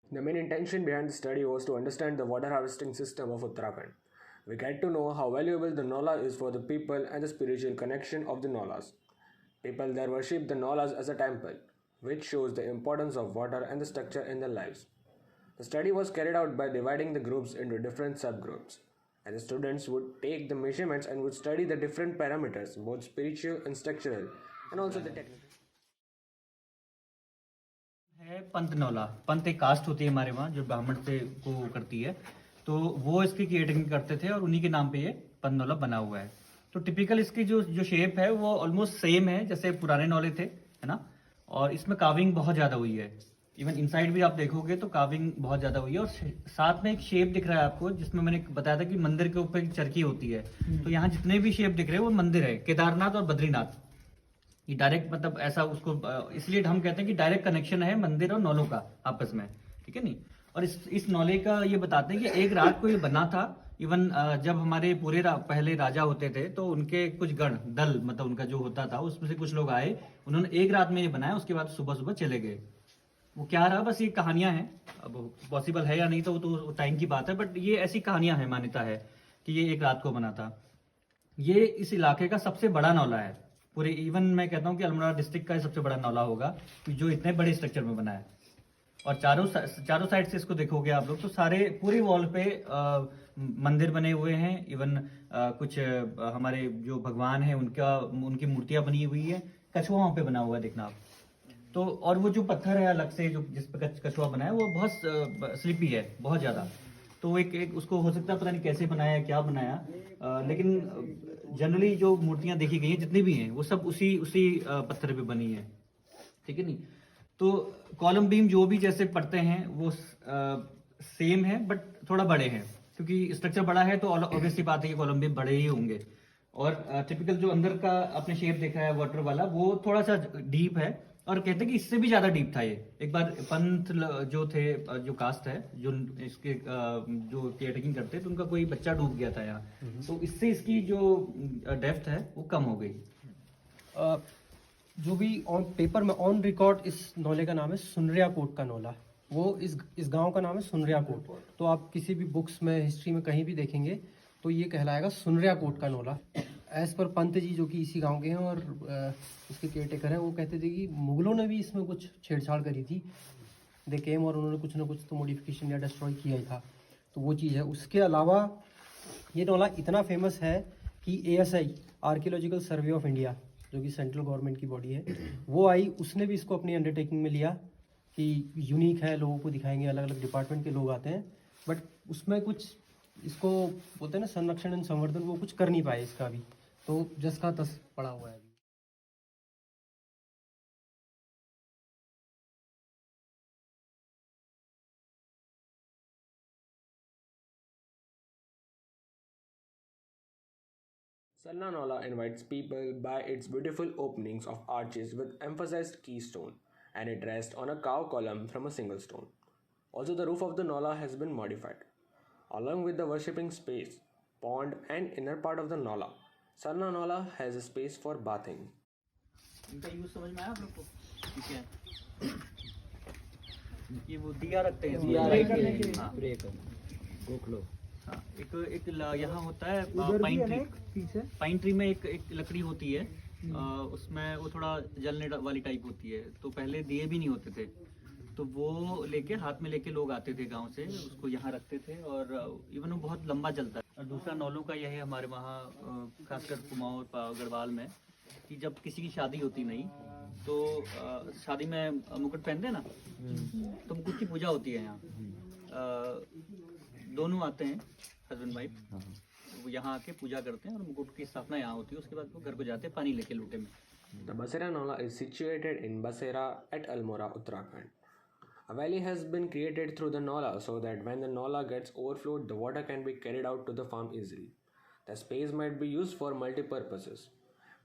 The main intention behind the study was to understand the water harvesting system of Uttarakhand. We get to know how valuable the Nola is for the people and the spiritual connection of the Nolas. People there worship the Nolas as a temple, which shows the importance of water and the structure in their lives. The study was carried out by dividing the groups into different subgroups, and the students would take the measurements and would study the different parameters, both spiritual and structural, and also the technical. है पंतनौला। पंत एक cast होती है हमारे वहाँ जो ब्राह्मण से को करती है, तो वो इसकी केटरिंग करते थे और उन्हीं के नाम पे ये पंतनौला बना हुआ है। तो टिपिकल इसकी जो जो शेप है वो ऑलमोस्ट सेम है जैसे पुराने नौले थे, है ना। और इसमें काविंग बहुत ज़्यादा हुई है, इवन इनसाइड भी आप देखोगे तो काविंग बहुत ज़्यादा हुई है। और साथ में एक शेप दिख रहा है आपको, जिसमें मैंने बताया था कि मंदिर के ऊपर एक चरखी होती है। तो यहाँ जितने भी शेप दिख रहे हैं वो मंदिर है, केदारनाथ और बद्रीनाथ। ये डायरेक्ट मतलब ऐसा उसको इसलिए हम कहते हैं कि डायरेक्ट कनेक्शन है मंदिर और नौलों का आपस में, ठीक है नहीं। और इस नौले का ये बताते हैं कि एक रात को ये बना था। इवन जब हमारे पूरे पहले राजा होते थे तो उनके कुछ गण दल मतलब उनका जो होता था उसमें से कुछ लोग आए, उन्होंने एक रात में ये बनाया, उसके बाद सुबह सुबह चले गए। वो क्या रहा, बस ये कहानियां हैं, अब पॉसिबल है या नहीं तो टाइम की बात है, बट ये ऐसी कहानियां हैं, मान्यता है कि ये एक रात को बना था। ये इस इलाके का सबसे बड़ा नौला है पूरे, इवन मैं कहता हूँ कि अल्मोड़ा डिस्ट्रिक्ट का ही सबसे बड़ा नौला होगा जो इतने बड़े स्ट्रक्चर में बना है। और चारों साइड से इसको देखोगे आप लोग तो सारे पूरी वॉल पे मंदिर बने हुए हैं। इवन कुछ हमारे जो भगवान है उनकी मूर्तियां बनी हुई है। कछुआ वहाँ पे बना हुआ है, देखना आप। तो और वो जो पत्थर है अलग से जो जिस पे कछुआ बनाया वो बहुत स्लिपी है, बहुत ज़्यादा। तो एक उसको हो सकता है पता नहीं कैसे बनाया, क्या बनाया, लेकिन जनरली जो मूर्तियां देखी गई हैं जितनी भी हैं वो सब उसी उसी पत्थर पे बनी है, ठीक है नहीं। तो कॉलम बीम जो भी जैसे पड़ते हैं वो सेम है बट थोड़ा बड़े हैं, क्योंकि स्ट्रक्चर बड़ा है तो ऑब्वियसली बात है कि कॉलम बीम बड़े ही होंगे। और टिपिकल जो अंदर का आपने शेप देखा है वाटर वाला वो थोड़ा सा डीप है, और कहते हैं कि इससे भी ज्यादा डीप था ये। एक बार पंथ जो थे जो कास्ट है जो इसके जो केयरटेकिंग करते तो उनका कोई बच्चा डूब गया था यहाँ, तो इससे इसकी जो डेप्थ है वो कम हो गई। जो भी ऑन पेपर में ऑन रिकॉर्ड इस नौले का नाम है सुनरिया कोट का नौला। वो इस गांव का नाम है सुनरिया कोट। तो आप किसी भी बुक्स में हिस्ट्री में कहीं भी देखेंगे तो ये कहलाएगा सुनरिया कोट का नौला। एज पर पंत जी जो कि इसी गांव के हैं और इसके केयर टेकर हैं, वो कहते थे कि मुगलों ने भी इसमें कुछ छेड़छाड़ करी थी। दे केम और उन्होंने कुछ ना कुछ तो मॉडिफिकेशन या डिस्ट्रॉय किया ही था, तो वो चीज़ है। उसके अलावा ये नौला इतना फेमस है कि ASI archaeological survey of India जो कि सेंट्रल गवर्नमेंट की बॉडी है वो आई, उसने भी इसको अपनी अंडरटेकिंग में लिया कि यूनिक है, लोगों को दिखाएंगे, अलग अलग डिपार्टमेंट के लोग आते हैं। बट उसमें कुछ इसको बोलते हैं ना संरक्षण एंड संवर्धन, वो कुछ कर नहीं पाए इसका भी, तो जस का तस पड़ा हुआ है अभी। Sarna Nola invites people by its beautiful openings of arches with emphasized keystone, and it rests on a cow column from a single stone. Also, the roof of the Nola has been modified. Along with the worshipping space, pond, and inner part of the Nola, Sarna Nola has a space for bathing. इनका use समझ में आया आप लोग को? ठीक है, ये वो दिया रखते हैं, दिया रखते हैं, हाँ ब्रेक रोक लो। हाँ, एक यहाँ होता है पाइन ट्री में एक लकड़ी होती है, उसमें वो थोड़ा जलने वाली टाइप होती है। तो पहले दिए भी नहीं होते थे, तो वो लेके हाथ में लेके लोग आते थे गांव से, उसको यहाँ रखते थे और इवन वो बहुत लंबा चलता है। और दूसरा नौलों का यह है हमारे वहाँ खासकर कुमाऊं और गढ़वाल में कि जब किसी की शादी होती नहीं तो शादी में मुकुट पहनते हैं ना, तो मुकुट की पूजा होती है यहाँ। दोनों आते हैं हस्बैंड वाइफ, वो यहाँ आके पूजा करते हैं और मुकुट की स्थापना यहाँ होती है। उसके बाद वो घर को जाते हैं पानी लेके लोटे में। The Basera Nola is situated in Basera at Almora, Uttarakhand. A valley has been created through the Nola so that when the Nola gets overflowed, the water can be carried out to the farm easily. The space might be used for multi-purposes.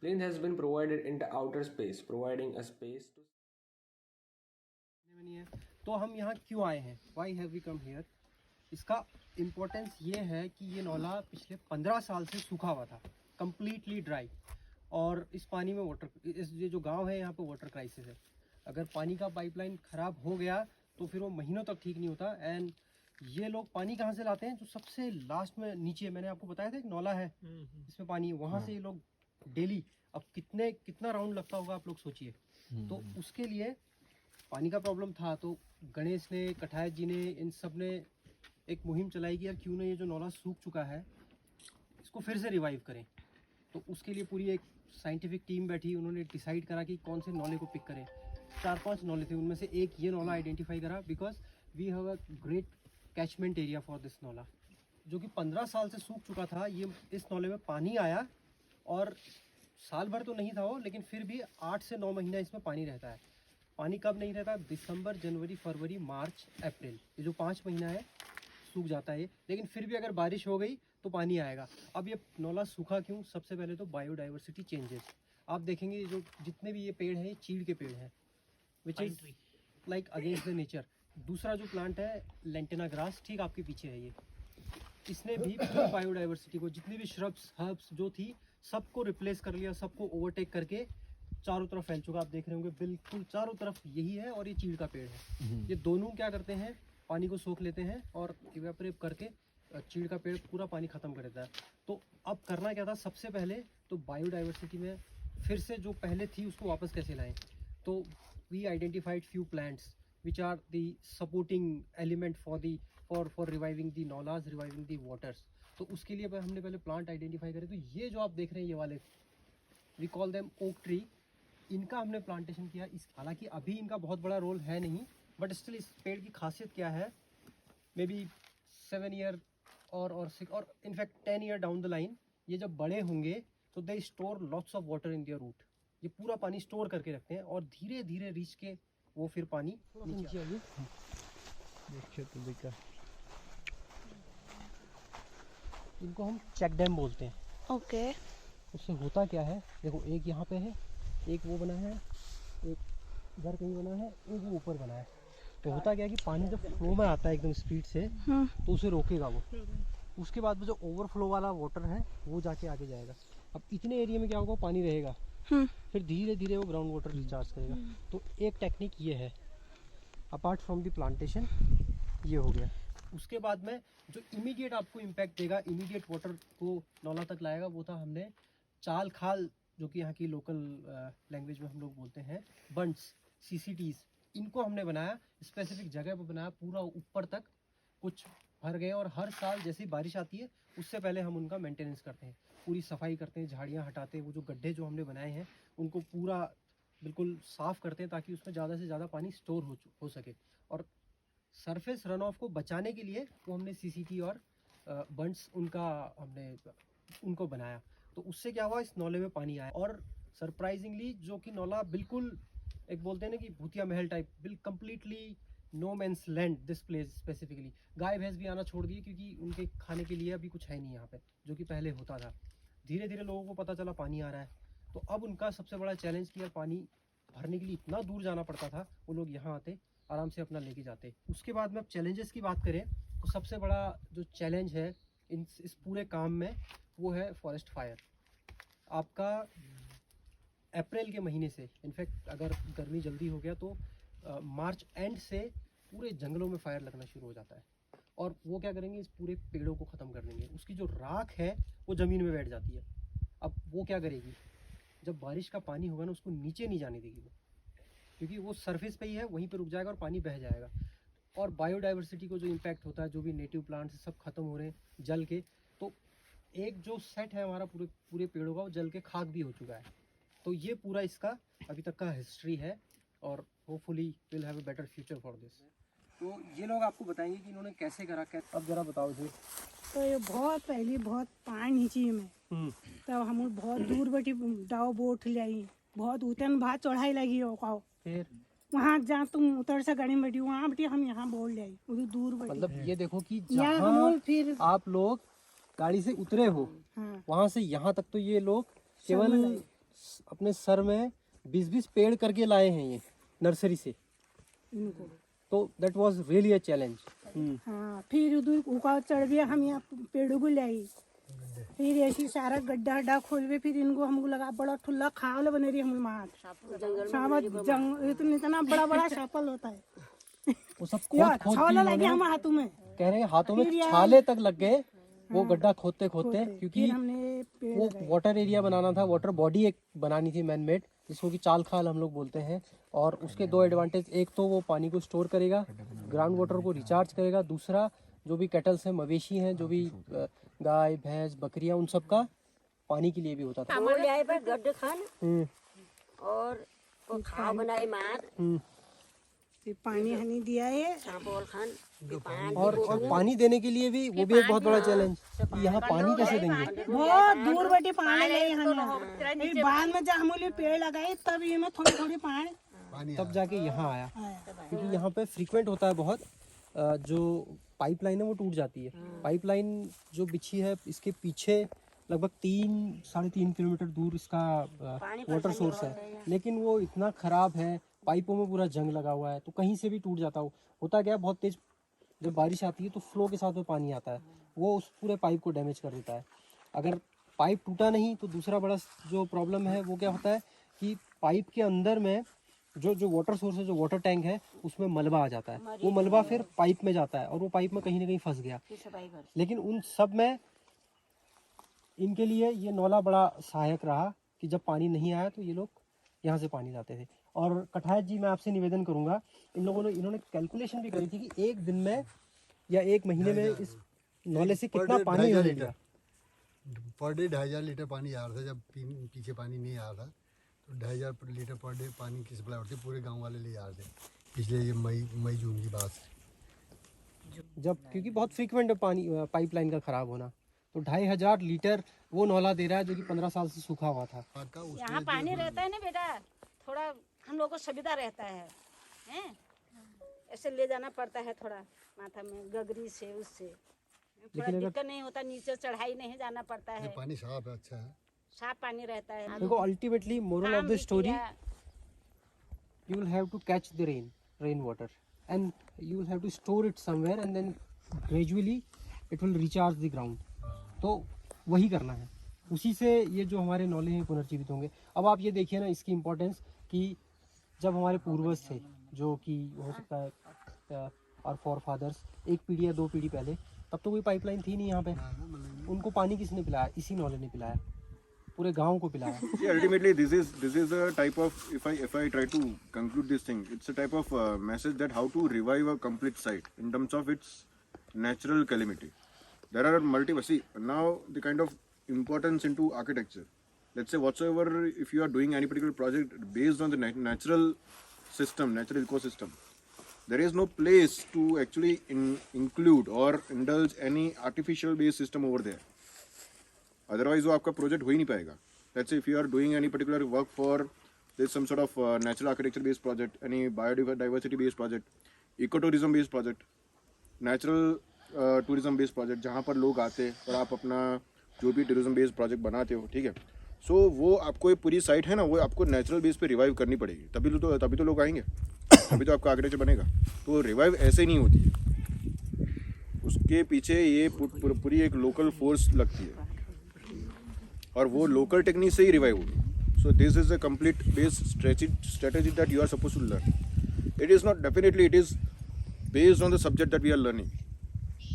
Plinth has been provided in the outer space, providing a space to... तो हम यहाँ क्यों आए हैं, why have we come here? इसका importance ये है कि ये नौला पिछले 15 साल से सूखा हुआ था, कम्प्लीटली ड्राई। और इस पानी में वाटर, ये जो गांव है यहाँ पे वाटर क्राइसिस है। अगर पानी का पाइपलाइन ख़राब हो गया तो फिर वो महीनों तक ठीक नहीं होता। एंड ये लोग पानी कहाँ से लाते हैं? जो सबसे लास्ट में नीचे मैंने आपको बताया था एक नौला है इसमें पानी है, वहाँ से ये लोग डेली, अब कितना राउंड लगता होगा आप लोग सोचिए। तो उसके लिए पानी का प्रॉब्लम था, तो गणेश ने, कठायत जी ने, इन सब ने एक मुहिम चलाई कि यार क्यों ना ये जो नौला सूख चुका है इसको फिर से रिवाइव करें। तो उसके लिए पूरी एक साइंटिफिक टीम बैठी, उन्होंने डिसाइड करा कि कौन से नौले को पिक करें। 4-5 नौले थे, उनमें से एक ये नौला आइडेंटिफाई करा, because we have a great catchment area for this नौला, जो कि 15 साल से सूख चुका था। ये इस नौले में पानी आया और साल भर तो नहीं था वो, लेकिन फिर भी 8 से 9 महीना इसमें पानी रहता है। पानी कब नहीं रहता? दिसंबर, जनवरी, फरवरी, मार्च, अप्रैल, ये जो 5 महीना है सूख जाता है ये। लेकिन फिर भी अगर बारिश हो गई तो पानी आएगा। अब ये नौला सूखा क्यों? सबसे पहले तो बायोडाइवर्सिटी चेंजेस। आप देखेंगे जो जितने भी ये पेड़ हैं, ये चीड़ के पेड़ हैं, which is like against the nature. दूसरा जो प्लांट है लेंटेना ग्रास, ठीक आपके पीछे है ये, इसने भी बायोडाइवर्सिटी को, जितनी भी श्रब्स, हर्ब्स जो थी, सबको रिप्लेस कर लिया, सबको ओवरटेक करके चारों तरफ फैल चुका। आप देख रहे होंगे बिल्कुल चारों तरफ यही है, और ये चीड़ का पेड़ है। ये दोनों क्या करते हैं? पानी को सोख लेते हैं और इवेपोरेट करके चीड़ का पेड़ पूरा पानी खत्म कर देता है। तो अब करना क्या था? सबसे पहले तो बायोडाइवर्सिटी में फिर से जो पहले थी उसको वापस कैसे लाएं। तो we identified few plants which are the supporting element for reviving the नॉलाज, रिवाइविंग द वाटर्स। तो उसके लिए हमने पहले प्लांट आइडेंटिफाई करे। तो ये जो आप देख रहे हैं, ये वाले, we call them oak tree, इनका हमने प्लांटेशन किया। इस हालांकि अभी इनका बहुत बड़ा रोल है नहीं, बट स्टिल इस पेड़ की खासियत क्या है? मे बी 7 ईयर और 6 और in fact 10 year down the line, ये जब बड़े होंगे तो they store lots of water in their root. ये पूरा पानी स्टोर करके रखते हैं और धीरे धीरे रीच के वो फिर पानी नीचे आइए। देखिए तो देखा, इनको हम चेक डैम बोलते हैं। ओके। उससे होता क्या है? देखो, एक यहाँ पे है, एक वो बना है, एक इधर कहीं बना है, एक वो ऊपर बना है। तो होता क्या है कि पानी जब फ्लो में आता है एकदम स्पीड से, तो उसे रोकेगा वो। उसके बाद में जो ओवरफ्लो वाला वाटर है वो जाके आगे जाएगा। अब इतने एरिया में क्या होगा? पानी रहेगा, फिर धीरे धीरे वो ग्राउंड वाटर रिचार्ज करेगा। तो एक टेक्निक ये है, अपार्ट फ्रॉम द प्लांटेशन, ये हो गया। उसके बाद में जो इमीडिएट आपको इम्पैक्ट देगा, इमीडिएट वाटर को नौला तक लाएगा, वो था हमने चाल खाल, जो कि यहाँ की लोकल लैंग्वेज में हम लोग बोलते हैं बंड्स, CCTs, इनको हमने बनाया, स्पेसिफिक जगह पर बनाया, पूरा ऊपर तक कुछ भर गए। और हर साल जैसी बारिश आती है उससे पहले हम उनका मेंटेनेंस करते हैं, पूरी सफाई करते हैं, झाड़ियाँ हटाते हैं, वो जो गड्ढे जो हमने बनाए हैं उनको पूरा बिल्कुल साफ़ करते हैं, ताकि उसमें ज़्यादा से ज़्यादा पानी स्टोर हो सके। और सरफेस रन ऑफ को बचाने के लिए वो हमने CCT और बंड्स उनको बनाया। तो उससे क्या हुआ? इस नौले में पानी आया। और सरप्राइजिंगली जो कि नौला बिल्कुल एक बोलते हैं ना कि भूतिया महल type, completely no man's land this place specifically. गाय भैंस भी आना छोड़ दिए, क्योंकि उनके खाने के लिए अभी कुछ है नहीं यहाँ पे, जो कि पहले होता था। धीरे धीरे लोगों को पता चला पानी आ रहा है, तो अब उनका सबसे बड़ा चैलेंज कि यार पानी भरने के लिए इतना दूर जाना पड़ता था, वो लोग यहाँ आते, आराम से अपना लेके जाते। उसके बाद में अब चैलेंजेस की बात करें तो सबसे बड़ा जो चैलेंज है इस पूरे काम में, वो है फॉरेस्ट फायर। आपका अप्रैल के महीने से, इनफैक्ट अगर गर्मी जल्दी हो गया तो मार्च एंड से पूरे जंगलों में फायर लगना शुरू हो जाता है। और वो क्या करेंगे? इस पूरे पेड़ों को ख़त्म कर देंगे। उसकी जो राख है वो ज़मीन में बैठ जाती है। अब वो क्या करेगी? जब बारिश का पानी होगा ना, उसको नीचे नहीं जाने देगी वो, क्योंकि वो सरफेस पे ही है, वहीं पे रुक जाएगा और पानी बह जाएगा। और बायोडाइवर्सिटी को जो इम्पैक्ट होता है, जो भी नेटिव प्लांट्स सब खत्म हो रहे हैं जल के, तो एक जो सेट है हमारा पूरे पेड़ों का, वो जल के खाक भी हो चुका है। तो ये पूरा इसका अभी तक का हिस्ट्री है, और hopefully will have a better future for this. तो ये लोग आपको बताएंगे कि इन्होंने कैसे करा। अब जरा बताओ जी। तो ये बहुत पहले बहुत पानी नीचे में, तब हम बहुत दूर बैठी दाव बोट लाई, बहुत उतन भात चढ़ाई लगी हो, फिर वहाँ जहाँ तुम उतर से गाड़ी में बैठी, वहाँ बैठी हम यहाँ बोल जाई, उधर दूर बैठी। मतलब ये देखो कि यहाँ हम जहाँ लोग फिर आप लोग गाड़ी से उतरे हो, हाँ, वहां से यहाँ तक तो ये लोग केवल अपने सर में 20-20 पेड़ करके लाए हैं, ये नर्सरी से। इनको तो that was really a challenge. हाँ, फिर उधर ऊका चढ़ गया, हम यहाँ पेड़ों को लाई, फिर ऐसी सारा गड्ढा अड्डा खोल के फिर इनको हमको लगा बड़ा ठुल्ला खाल बने रही हम वहाँ। इतना बड़ा बड़ा सापल होता है, वो सब यार खोद खोद छाले के लगे इन्होंने हम हाथों में कह रहे हैं हाथों में फिर यार- छाले तक लग गए वो गड्ढा खोदते खोदते, फिर क्योंकि हमने पेड़ वो लगाए। वाटर एरिया बनाना था, वाटर बॉडी एक बनानी थी मैन मेड, जिसको कि चाल खाल हम लोग बोलते हैं। और उसके दो एडवांटेज, एक तो वो पानी को स्टोर करेगा, ग्राउंड वाटर को रिचार्ज करेगा, दूसरा जो भी कैटल्स हैं, मवेशी हैं, जो भी गाय भैंस बकरियां, उन सब का पानी के लिए भी होता था। वो लियाए पर गड्ढे खान हम्म, और वो खाव बनाए मार हम्म। फिर पानी हनी दिया है। चापोल खान पान और पानी देने के लिए भी वो भी एक बहुत बड़ा चैलेंज, यहाँ पानी कैसे देंगे। बहुत दूर बैठे पानी नहीं हमें फिर बाद में जब हम लोग पेड़ लगाए तब ये में थोड़ी थोड़ी पानी तब जाके यहाँ आया, आया। क्योंकि यहाँ पे फ्रीक्वेंट होता है बहुत, जो पाइपलाइन है वो टूट जाती है। पाइपलाइन जो बिछी है इसके पीछे लगभग 3-3.5 किलोमीटर दूर इसका वाटर सोर्स है, लेकिन वो इतना खराब है, पाइपों में पूरा जंग लगा हुआ है, तो कहीं से भी टूट जाता हो। होता क्या है, बहुत तेज जब बारिश आती है तो फ्लो के साथ में पानी आता है, वो उस पूरे पाइप को डैमेज कर देता है। अगर पाइप टूटा नहीं तो दूसरा बड़ा जो प्रॉब्लम है वो क्या होता है कि पाइप के अंदर में जो वाटर सोर्स है, जो वाटर टैंक है, उसमें मलबा आ जाता है। वो मलबा फिर पाइप में जाता है और वो पाइप में कहीं ना कहीं फंस गया। लेकिन उन सब में इनके लिए ये नौला बड़ा सहायक रहा कि जब पानी नहीं आया तो ये लोग यहाँ से पानी लाते थे। और कठायत जी, मैं आपसे निवेदन करूंगा, इन्होंने कैलकुलेशन भी करी थी कि एक दिन में या एक महीने में इस नौले से कितना पानी इन्होंने लिया। पर डे 2,500 लीटर पानी आ रहा था। जब पीछे पानी नहीं आ रहा तो 2,500 लीटर पर डे पानी की सप्लाई होती, पूरे गांव वाले ले आ रहे थे। पिछले ये मई जून की बात है। जब क्योंकि बहुत फ्रीक्वेंट है पानी पाइपलाइन का खराब होना, तो 2,500 लीटर वो नौला दे रहा है जो कि 15 साल से सूखा हुआ था। यहाँ पानी रहता है ना बेटा, थोड़ा हम लोग को सुविधा रहता है, हैं? ऐसे ले जाना पड़ता है थोड़ा माथा में गगरी से, उससे थोड़ा दिक्कत नहीं होता, नीचे चढ़ाई नहीं जाना पड़ता है, पानी साफ है, अच्छा है, साफ पानी रहता है। देखो, ultimately moral of the story, you will have to catch the rain water and you will have to store it somewhere and then gradually it will recharge the ground। तो वही करना है, उसी से ये जो हमारे नौले हैं पुनर्जीवित होंगे। अब आप ये देखिए ना इसकी इम्पोर्टेंस, कि जब हमारे पूर्वज थे, जो कि हो सकता है और फॉर फादर्स, एक पीढ़ी या 2 पीढ़ी पहले, तब तो कोई पाइपलाइन थी नहीं यहाँ पे, उनको पानी किसने पिलाया? इसी नौले ने पिलाया, पूरे गांव को पिलाया। See, ultimately, this is a type of, if I try to conclude this thing, it's a type of message that how to revive a complete site in terms of its natural calamity. There are multiple. See, now the kind of importance into architecture. Let's say whatsoever, if you are doing any particular project based on the natural system, natural ecosystem, there is no place to actually include or indulge any artificial based system over there. Otherwise, वो आपका project हो ही नहीं पाएगा. Let's say if you are doing any particular work for there's some sort of natural architecture based project, any biodiversity based project, ecotourism based project, natural tourism based project, जहाँ पर लोग आते हैं और आप अपना जो भी टूरिज्म बेस्ड प्रोजेक्ट बनाते हो, ठीक है, सो वो आपको ये पूरी साइट है ना, वो आपको नेचुरल बेस पे रिवाइव करनी पड़ेगी, तभी तो लोग आएंगे, तभी तो आपका आर्किटेक्चर बनेगा. तो रिवाइव ऐसे नहीं होती है, उसके पीछे ये पूरी एक लोकल फोर्स लगती है और वो लोकल टेक्निक से ही रिवाइव होगी. So this is a complete based strategy that you are suppose to learn. It is not definitely, it is based on the subject that we are learning,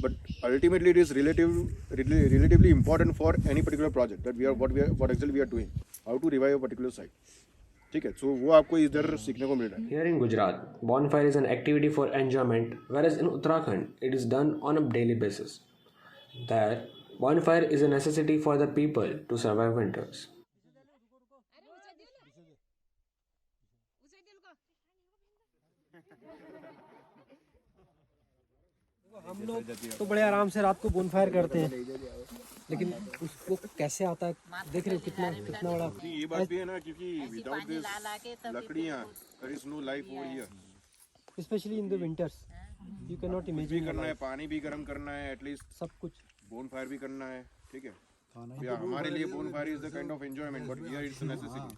but ultimately it is relatively important for any particular project that what actually we are doing, how to revive a particular site. ठीक है, so वो आपको इधर सीखने को मिल रहा है. Here in Gujarat, bonfire is an activity for enjoyment, whereas in Uttarakhand, it is done on a daily basis. There, bonfire is a necessity for the people to survive winters. हम लोग तो बड़े आराम से रात को बोनफायर करते हैं, लेकिन उसको कैसे आता है देख रहे हो, कितना बड़ा. ये बात भी है ना, क्योंकि विदाउट दिस लकड़ियाँ there is no life over here. Specially in the winters you can not भी इमेजिन. करना है, पानी भी गर्म करना है, एटलीस्ट सब कुछ. बोनफायर भी करना है, ठीक है. हमारे लिए bonfire is the kind of enjoyment, but here it's necessity.